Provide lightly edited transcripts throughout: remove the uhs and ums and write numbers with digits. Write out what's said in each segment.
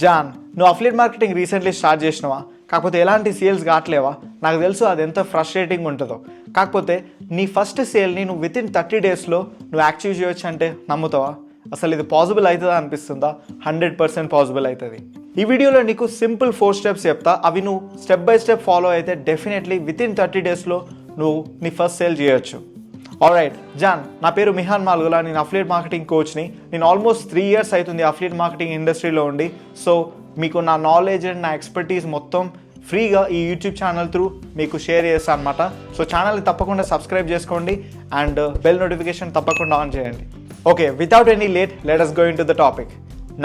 John, నువ్వు affiliate marketing recently start చేసినావా? కాకపోతే ఎలాంటి సేల్స్ కావట్లేవా? నాకు తెలుసు అది ఎంత ఫ్రస్ట్రేటింగ్ ఉంటుందో. కాకపోతే నీ ఫస్ట్ సేల్ని నువ్వు విత్ ఇన్ 30 డేస్లో నువ్వు యాక్టివ్ చేయొచ్చు అంటే నమ్ముతావా? అసలు ఇది పాసిబుల్ అవుతుందా అనిపిస్తుందా? 100% పాసిబుల్ అవుతుంది. ఈ వీడియోలో నీకు సింపుల్ 4 స్టెప్స్ చెప్తా. అవి నువ్వు స్టెప్ బై స్టెప్ ఫాలో అయితే డెఫినెట్లీ విత్ ఇన్ 30 డేస్లో నువ్వు నీ ఫస్ట్ సేల్ చేయొచ్చు. ఆల్రైట్ జాన్, నా పేరు మిహాన్ మాల్గులా. నేను అఫిలియేట్ మార్కెటింగ్ కోచ్ని. నేను ఆల్మోస్ట్ 3 years అవుతుంది అఫిలియేట్ మార్కెటింగ్ ఇండస్ట్రీలో ఉండి. సో మీకు నా నాలెడ్జ్ అండ్ నా ఎక్స్పర్టీస్ మొత్తం ఫ్రీగా ఈ యూట్యూబ్ ఛానల్ త్రూ మీకు షేర్ చేస్తాను అనమాట. సో ఛానల్ని తప్పకుండా సబ్స్క్రైబ్ చేసుకోండి అండ్ బెల్ నోటిఫికేషన్ తప్పకుండా ఆన్ చేయండి. Okay, without any late let us go into the topic.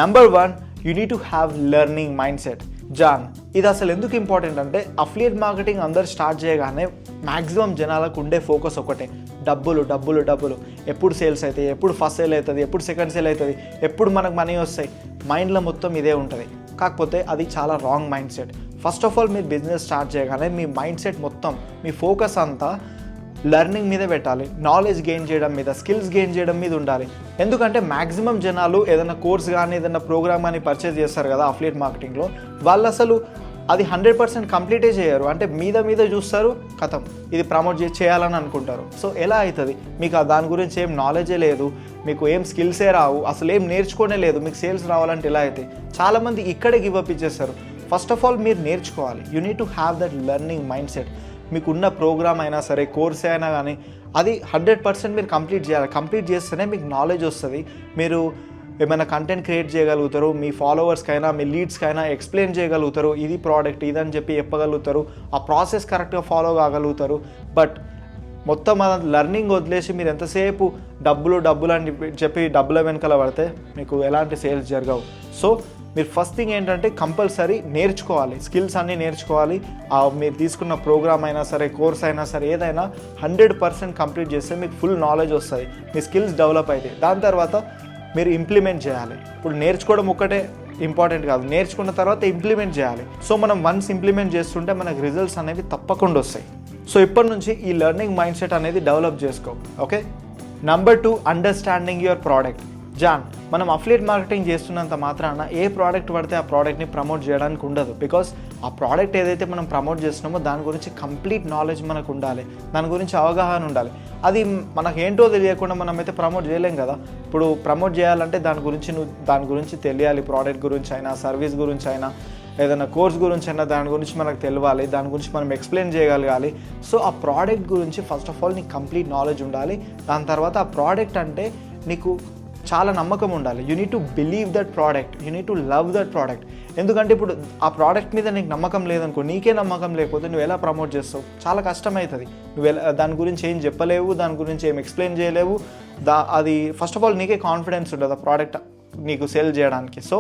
Number 1, you need to have learning mindset. జాన్, ఇది అసలు ఎందుకు ఇంపార్టెంట్ అంటే అఫిలియేట్ మార్కెటింగ్ అందరు స్టార్ట్ చేయగానే మ్యాక్సిమం జనాలకు ఉండే ఫోకస్ ఒకటే, డబ్బులు డబ్బులు డబ్బులు. ఎప్పుడు సేల్స్ అవుతాయి, ఎప్పుడు ఫస్ట్ సేల్ అవుతుంది, ఎప్పుడు సెకండ్ సేల్ అవుతుంది, ఎప్పుడు మనకు మనీ వస్తాయి. మైండ్లో మొత్తం ఇదే ఉంటుంది. కాకపోతే అది చాలా wrong mind set. First of all మీరు బిజినెస్ స్టార్ట్ చేయగానే మీ మైండ్ సెట్ మొత్తం, మీ ఫోకస్ అంతా లెర్నింగ్ మీద పెట్టాలి, నాలెడ్జ్ గెయిన్ చేయడం మీద, స్కిల్స్ గెయిన్ చేయడం మీద ఉండాలి. ఎందుకంటే మ్యాక్సిమం జనాలు ఏదైనా కోర్స్ కానీ ఏదైనా ప్రోగ్రామ్ కానీ పర్చేజ్ చేస్తారు కదా అఫిలియేట్ మార్కెటింగ్లో, వాళ్ళు అసలు అది 100% కంప్లీటే చేయరు. అంటే మీద చూస్తారు, కథం ఇది ప్రమోట్ చేయాలని అనుకుంటారు. సో ఎలా అవుతుంది? మీకు దాని గురించి ఏం నాలెడ్జే లేదు, మీకు ఏం స్కిల్సే రావు, అసలు ఏం నేర్చుకోనే లేదు. మీకు సేల్స్ రావాలంటే ఎలా అవుతాయి? చాలామంది ఇక్కడే గివ్ అప్ ఇచ్చేస్తారు. ఫస్ట్ ఆఫ్ ఆల్ మీరు నేర్చుకోవాలి. You need to have that learning mind set. మీకున్న ప్రోగ్రామ్ అయినా సరే, కోర్సే అయినా కానీ అది 100% మీరు కంప్లీట్ చేయాలి. కంప్లీట్ చేస్తేనే మీకు నాలెడ్జ్ వస్తుంది. మీరు ఏమైనా కంటెంట్ క్రియేట్ చేయగలుగుతారు, మీ ఫాలోవర్స్కైనా మీ లీడ్స్కైనా ఎక్స్ప్లెయిన్ చేయగలుగుతారు, ఇది ప్రోడక్ట్ ఇదని చెప్పి చెప్పగలుగుతారు, ఆ ప్రాసెస్ కరెక్ట్గా ఫాలో కాగలుగుతారు. బట్ మొత్తం లెర్నింగ్ వదిలేసి మీరు ఎంతసేపు డబ్బులు అని చెప్పి డబ్బుల వెనకాల పడితే మీకు ఎలాంటి సేల్స్ జరగవు. సో మీరు ఫస్ట్ థింగ్ ఏంటంటే కంపల్సరీ నేర్చుకోవాలి, స్కిల్స్ అన్నీ నేర్చుకోవాలి. మీరు తీసుకున్న ప్రోగ్రామ్ అయినా సరే, కోర్స్ అయినా సరే, ఏదైనా 100% కంప్లీట్ చేస్తే మీకు ఫుల్ నాలెడ్జ్ వస్తుంది, మీ స్కిల్స్ డెవలప్ అవుతాయి. దాని తర్వాత మీరు ఇంప్లిమెంట్ చేయాలి. ఇప్పుడు నేర్చుకోవడం ఒక్కటే ఇంపార్టెంట్ కాదు, నేర్చుకున్న తర్వాత ఇంప్లిమెంట్ చేయాలి. సో మనం వన్స్ ఇంప్లిమెంట్ చేస్తుంటే మనకు రిజల్ట్స్ అనేవి తప్పకుండా వస్తాయి. సో ఇప్పటి నుంచి ఈ లెర్నింగ్ మైండ్ సెట్ అనేది డెవలప్ చేసుకో. Okay. Number 2, understanding your product. జాన్, మనం అఫిలియేట్ మార్కెటింగ్ చేస్తున్నంత మాత్రాన ఏ ప్రోడక్ట్ పడితే ఆ ప్రోడక్ట్ని ప్రమోట్ చేయడానికి ఉండదు. బికాస్ ఆ ప్రోడక్ట్ ఏదైతే మనం ప్రమోట్ చేస్తున్నామో దాని గురించి కంప్లీట్ నాలెడ్జ్ మనకు ఉండాలి, దాని గురించి అవగాహన ఉండాలి. అది మనకు ఏంటో తెలియకుండా మనం అయితే ప్రమోట్ చేయలేం కదా. ఇప్పుడు ప్రమోట్ చేయాలంటే దాని గురించి తెలియాలి. ప్రోడక్ట్ గురించి అయినా, సర్వీస్ గురించి అయినా, ఏదైనా కోర్స్ గురించి అయినా దాని గురించి మనకు తెలియాలి, దాని గురించి మనం ఎక్స్ప్లెయిన్ చేయగలగాలి. సో ఆ ప్రోడక్ట్ గురించి ఫస్ట్ ఆఫ్ ఆల్ నీకు కంప్లీట్ నాలెడ్జ్ ఉండాలి. దాని తర్వాత ఆ ప్రోడక్ట్ అంటే నీకు చాలా నమ్మకం ఉండాలి. You need to believe that product, you need to love that product. ఎందుకంటే ఇప్పుడు ఆ ప్రోడక్ట్ మీద నీకు నమ్మకం లేదనుకో, నీకే నమ్మకం లేకపోతే నువ్వు ఎలా ప్రమోట్ చేస్తావు? చాలా కష్టమవుతుంది. నువ్వు దాని గురించి ఏం చెప్పలేవు, దాని గురించి ఏం ఎక్స్ప్లెయిన్ చేయలేవు. అది ఫస్ట్ ఆఫ్ ఆల్ నీకే కాన్ఫిడెన్స్ ఉండదు ఆ ప్రోడక్ట్ నీకు సేల్ చేయడానికి. సో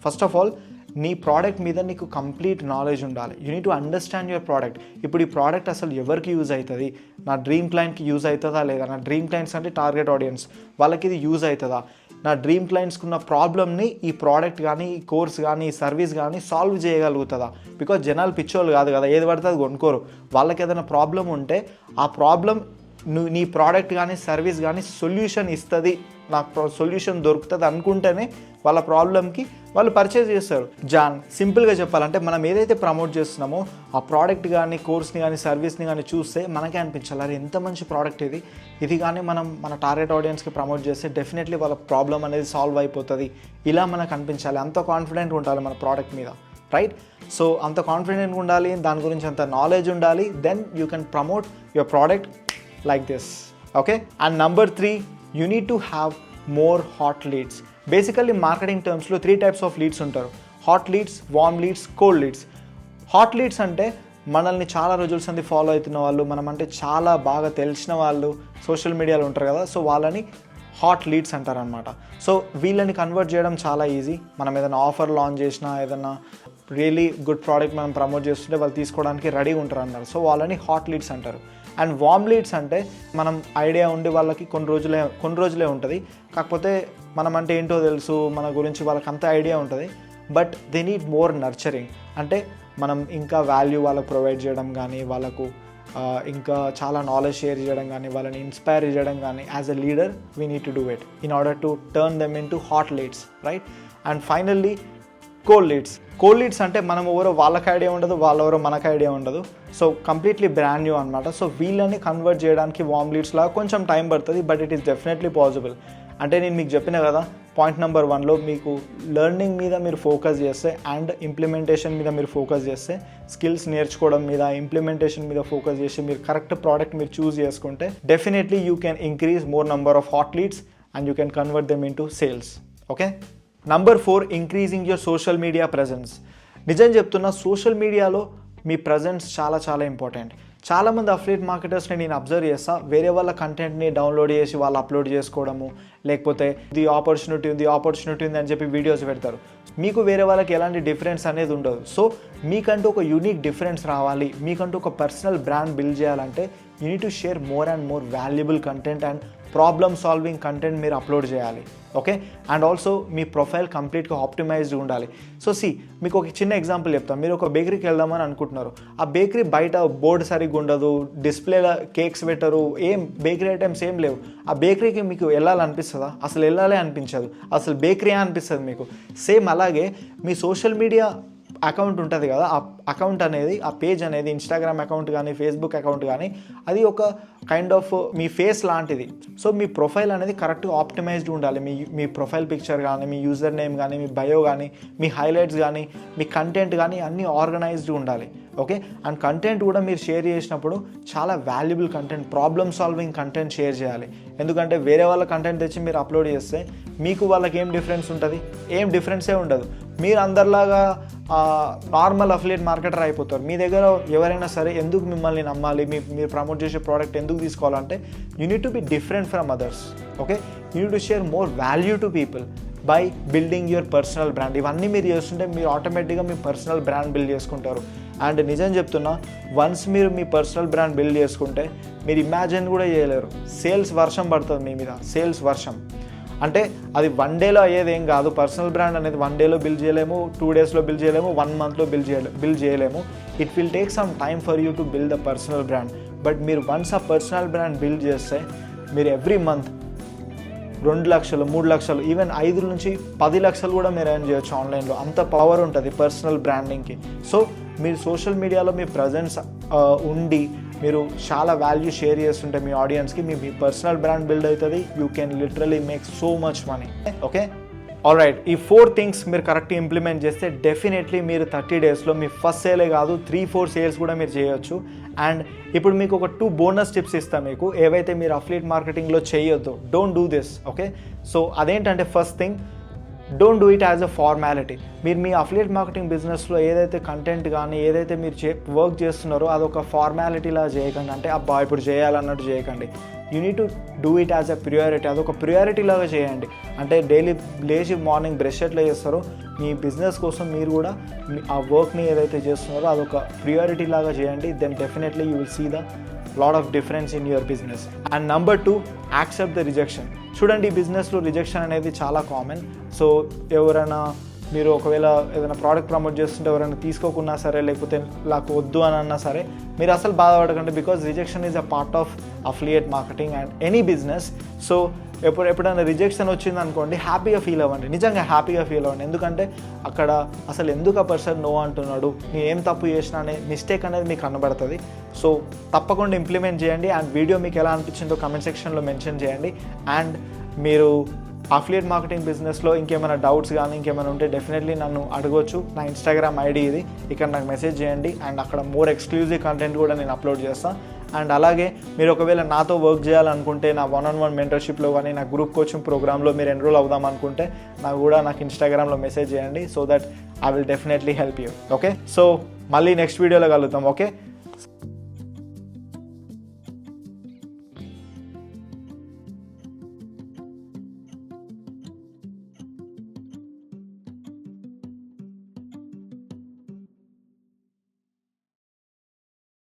ఫస్ట్ ఆఫ్ ఆల్ నీ ప్రోడక్ట్ మీద నీకు కంప్లీట్ నాలెడ్జ్ ఉండాలి. You need to understand your product. ఇప్పుడు ఈ ప్రోడక్ట్ అసలు ఎవరికి యూజ్ అవుతుంది? నా డ్రీమ్ క్లయింట్కి యూజ్ అవుతుందా లేదా? నా డ్రీమ్ క్లయింట్స్ అంటే టార్గెట్ ఆడియన్స్, వాళ్ళకి ఇది యూజ్ అవుతుందా? నా డ్రీమ్ క్లయింట్స్కి ఉన్న ప్రాబ్లమ్ని ఈ ప్రోడక్ట్ కానీ, ఈ కోర్స్ కానీ, ఈ సర్వీస్ కానీ సాల్వ్ చేయగలుగుతుందా? బికాజ్ జనాలు పిచ్చోళ్ళు కాదు కదా, ఏది పడితే అది కొనుక్కోరు. వాళ్ళకి ఏదైనా ప్రాబ్లం ఉంటే ఆ ప్రాబ్లం నీ ప్రోడక్ట్ కానీ, సర్వీస్ కానీ సొల్యూషన్ ఇస్తుంది, నాకు సొల్యూషన్ దొరుకుతుంది అనుకుంటేనే వాళ్ళ ప్రాబ్లమ్కి వాళ్ళు పర్చేజ్ చేస్తారు. జాన్, సింపుల్గా చెప్పాలంటే మనం ఏదైతే ప్రమోట్ చేస్తున్నామో ఆ ప్రోడక్ట్ కానీ, కోర్స్ని కానీ, సర్వీస్ని కానీ చూస్తే మనకే అనిపించాలి, అరే ఎంత మంచి ప్రోడక్ట్ ఇది కానీ మనం మన టార్గెట్ ఆడియన్స్కి ప్రమోట్ చేస్తే డెఫినెట్లీ వాళ్ళ ప్రాబ్లం అనేది సాల్వ్ అయిపోతుంది, ఇలా మనకు అనిపించాలి. అంత కాన్ఫిడెంట్ ఉండాలి మన ప్రోడక్ట్ మీద, రైట్? సో అంత కాన్ఫిడెంట్గా ఉండాలి, దాని గురించి అంత నాలెడ్జ్ ఉండాలి. Then you can promote your product like this. Okay. And number 3, you need to have more hot leads. Basically marketing terms లో 3 types of leads ఉంటారు: hot leads, warm leads, cold leads. Hot leads అంటే మనల్ని చాలా రోజుల సంది follow అవుతున్న వాళ్ళు, మనం అంటే చాలా బాగా తెలిసిన వాళ్ళు సోషల్ మీడియాలో ఉంటారు కదా. సో వాళ్ళని హాట్ లీడ్స్ అంటారనమాట. సో వీళ్ళని కన్వర్ట్ చేయడం చాలా ఈజీ. మనం ఏదైనా ఆఫర్ లాంచ్ చేసినా, ఏదైనా రియలీ గుడ్ ప్రోడక్ట్ మనం ప్రమోట్ చేస్తుంటే వాళ్ళు తీసుకోవడానికి రెడీగా ఉంటారు అన్నారు. సో వాళ్ళని హాట్ లీడ్స్ అంటారు. అండ్ వార్మ్ లీడ్స్ అంటే మనం ఐడియా ఉండి వాళ్ళకి కొన్ని రోజులే ఉంటుంది, కాకపోతే మనం అంటే ఏంటో తెలుసు, మన గురించి వాళ్ళకి అంత ఐడియా ఉంటుంది, but they need more nurturing. అంటే మనం ఇంకా వాల్యూ వాళ్ళకు ప్రొవైడ్ చేయడం కానీ, వాళ్ళకు ఇంకా చాలా నాలెడ్జ్ షేర్ చేయడం కానీ, వాళ్ళని ఇన్స్పైర్ చేయడం కానీ, as a leader we need to do it in order to turn them in to hot leads, right? And finally cold leads అంటే మనం ఎవరో వాళ్ళకి ఐడియా ఉండదు, వాళ్ళెవరో మనకు ఐడియా ఉండదు. సో కంప్లీట్లీ బ్రాండ్ న్యూ అనమాట. సో వీళ్ళని కన్వర్ట్ చేయడానికి వార్మ్ లీడ్స్ లాగా కొంచెం టైం పడుతుంది, but it is definitely possible. అంటే నేను మీకు చెప్పిన కదా, పాయింట్ నెంబర్ 1లో మీకు లెర్నింగ్ మీద మీరు ఫోకస్ చేస్తే అండ్ ఇంప్లిమెంటేషన్ మీద మీరు ఫోకస్ చేస్తే, స్కిల్స్ నేర్చుకోవడం మీద, ఇంప్లిమెంటేషన్ మీద ఫోకస్ చేసి మీరు కరెక్ట్ ప్రోడక్ట్ మీరు చూస్ చేసుకుంటే definitely you can increase more number of hot leads and you can convert them in to sales. Okay. Number 4, increasing your social media presence. నిజం చెప్తున్నా, సోషల్ మీడియాలో మీ ప్రజెన్స్ చాలా చాలా ఇంపార్టెంట్. చాలామంది అఫిలియేట్ మార్కెటర్స్ని నేను అబ్జర్వ్ చేస్తా, వేరే వాళ్ళ కంటెంట్ని డౌన్లోడ్ చేసి వాళ్ళు అప్లోడ్ చేసుకోవడము, లేకపోతే ఇది ఆపర్చునిటీ ఉంది అని చెప్పి వీడియోస్ పెడతారు. మీకు వేరే వాళ్ళకి ఎలాంటి డిఫరెన్స్ అనేది ఉండదు. సో మీకంటూ ఒక యూనిక్ డిఫరెన్స్ రావాలి, మీకంటూ ఒక పర్సనల్ బ్రాండ్ బిల్డ్ చేయాలంటే you need to share more and more valuable content and problem solving content మీరు అప్లోడ్ చేయాలి. Okay. And also me profile కంప్లీట్గా ఆప్టిమైజ్డ్ ఉండాలి. సో మీకు ఒక చిన్న ఎగ్జాంపుల్ చెప్తాను. మీరు ఒక బేకరీకి వెళ్దామని అనుకుంటున్నారు, ఆ బేకరీ బయట బోర్డు సరిగ్గా ఉండదు, డిస్ప్లేలో కేక్స్ పెట్టరు, ఏం బేకరీ ఐటమ్స్ ఏం లేవు. ఆ బేకరీకి మీకు వెళ్ళాలనిపిస్తుందా? అసలు వెళ్ళాలే అనిపించదు, అసలు బేకరీ అనిపిస్తుంది మీకు. సేమ్ అలాగే మీ సోషల్ మీడియా అకౌంట్ ఉంటుంది కదా, ఆ అకౌంట్ అనేది, ఆ పేజ్ అనేది, ఇన్స్టాగ్రామ్ అకౌంట్ కానీ ఫేస్బుక్ అకౌంట్ కానీ, అది ఒక కైండ్ ఆఫ్ మీ ఫేస్ లాంటిది. సో మీ ప్రొఫైల్ అనేది కరెక్ట్గా ఆప్టిమైజ్డ్ ఉండాలి. మీ ప్రొఫైల్ పిక్చర్ కానీ, మీ యూజర్ నేమ్ కానీ, మీ బయో కానీ, మీ హైలైట్స్ కానీ, మీ కంటెంట్ కానీ అన్నీ ఆర్గనైజ్డ్ ఉండాలి. ఓకే. అండ్ కంటెంట్ కూడా మీరు షేర్ చేసినప్పుడు చాలా valuable content, problem solving content share చేయాలి. ఎందుకంటే వేరే వాళ్ళ కంటెంట్ తెచ్చి మీరు అప్లోడ్ చేస్తే మీకు వాళ్ళకి ఏం డిఫరెన్స్ ఉంటుంది? ఏం డిఫరెన్సే ఉండదు. మీరు అందరిలాగా నార్మల్ అఫిలియేట్ మార్కెటర్ అయిపోతారు. మీ దగ్గర ఎవరైనా సరే ఎందుకు మిమ్మల్ని నమ్మాలి, మీరు ప్రమోట్ చేసే ప్రోడక్ట్ ఎందుకు తీసుకోవాలంటే you need to be different from others. Okay. You need to share more value to people by building your personal brand. ఇవన్నీ మీరు చేస్తుంటే మీరు ఆటోమేటిక్గా మీ పర్సనల్ బ్రాండ్ బిల్డ్ చేసుకుంటారు. అండ్ నిజం చెప్తున్నా, వన్స్ మీరు మీ పర్సనల్ బ్రాండ్ బిల్డ్ చేసుకుంటే మీరు ఇమాజిన్ కూడా చేయలేరు, సేల్స్ వర్షం పడుతుంది మీ మీద, సేల్స్ వర్షం. అంటే అది 1 డేలో అయ్యేది ఏం కాదు. పర్సనల్ బ్రాండ్ అనేది 1 డేలో బిల్డ్ చేయలేము, 2 డేస్లో బిల్డ్ చేయలేము, 1 మంత్లో బిల్డ్ చేయలేము. It will take some time for you to build the personal brand. But మీరు వన్స్ ఆ పర్సనల్ బ్రాండ్ బిల్డ్ చేస్తే మీరు ఎవ్రీ మంత్ 2 లక్షలు, 3 లక్షలు, ఈవెన్ 5 నుంచి 10 లక్షలు కూడా మీరు ఎర్న్ చేయొచ్చు ఆన్లైన్లో. అంత పవర్ ఉంటుంది పర్సనల్ బ్రాండింగ్కి. సో మీరు సోషల్ మీడియాలో మీ ప్రజెన్స్ ఉండి మీరు చాలా వాల్యూ షేర్ చేస్తుంటే మీ ఆడియన్స్కి మీ పర్సనల్ బ్రాండ్ బిల్డ్ అవుతుంది. You can literally make so much money. Okay. Alright. ఈ 4 థింగ్స్ మీరు కరెక్ట్గా ఇంప్లిమెంట్ చేస్తే డెఫినెట్లీ మీరు 30 డేస్లో మీ ఫస్ట్ సేలే కాదు 3-4 సేల్స్ కూడా మీరు చేయొచ్చు. అండ్ ఇప్పుడు మీకు ఒక 2 బోనస్ టిప్స్ ఇస్తాను మీకు, ఏవైతే మీరు అఫిలియేట్ మార్కెటింగ్లో చేయొద్దు. Don't do this. Okay. So అదేంటంటే, first thing, don't do it as a formality. మీరు మీ అఫిలియేట్ మార్కెటింగ్ బిజినెస్లో ఏదైతే కంటెంట్ కానీ ఏదైతే మీరు వర్క్ చేస్తున్నారో అదొక ఫార్మాలిటీలా చేయకండి. అంటే అబ్బా ఇప్పుడు చేయాలన్నట్టు చేయకండి. You need to do it as a priority. అదొక ప్రియారిటీ లాగా చేయండి. అంటే డైలీ లేచి మార్నింగ్ బ్రష్ ఎట్లా చేస్తారో మీ బిజినెస్ కోసం మీరు కూడా ఆ వర్క్ని ఏదైతే చేస్తున్నారో అదొక ప్రియారిటీ లాగా చేయండి. Then definitely you will see the lot of difference in your business. And number 2, accept the rejection. చూడండి, ఈ బిజినెస్లో రిజెక్షన్ అనేది చాలా కామన్. సో ఎవరైనా మీరు ఒకవేళ ఏదైనా ప్రోడక్ట్ ప్రమోట్ చేస్తుంటే ఎవరైనా తీసుకోకున్నా సరే, లేకపోతే నాకు వద్దు అని అన్నా సరే, మీరు అసలు బాధపడకండి. Because rejection is a part of affiliate marketing and any business. So ఎప్పుడైనా రిజెక్షన్ వచ్చింది అనుకోండి, హ్యాపీగా ఫీల్ అవ్వండి, నిజంగా హ్యాపీగా ఫీల్ అవ్వండి. ఎందుకంటే అక్కడ అసలు ఎందుకు ఆ పర్సన్ నో అంటున్నాడు, నేను ఏం తప్పు చేసినా అనే మిస్టేక్ అనేది మీకు కనబడుతుంది. సో తప్పకుండా ఇంప్లిమెంట్ చేయండి. అండ్ వీడియో మీకు ఎలా అనిపించిందో కమెంట్ సెక్షన్లో మెన్షన్ చేయండి. అండ్ మీరు అఫిలియేట్ మార్కెటింగ్ బిజినెస్లో ఇంకేమైనా డౌట్స్ కానీ ఇంకేమైనా ఉంటే డెఫినెట్లీ నన్ను అడగొచ్చు. నా ఇన్స్టాగ్రామ్ ఐడి ఇది, ఇక్కడ నాకు మెసేజ్ చేయండి. అండ్ అక్కడ మోర్ ఎక్స్క్లూజివ్ కంటెంట్ కూడా నేను అప్లోడ్ చేస్తాను. అండ్ అలాగే మీరు ఒకవేళ నాతో వర్క్ చేయాలనుకుంటే నా 1-on-1 మెంటర్షిప్లో కానీ నా గ్రూప్ కోచింగ్ ప్రోగ్రామ్లో మీరు ఎన్రోల్ అవుదాం అనుకుంటే నాకు ఇన్స్టాగ్రామ్లో మెసేజ్ చేయండి. So that I will definitely help you. Okay. So మళ్ళీ నెక్స్ట్ వీడియోలో కలుద్దాం. ఓకే.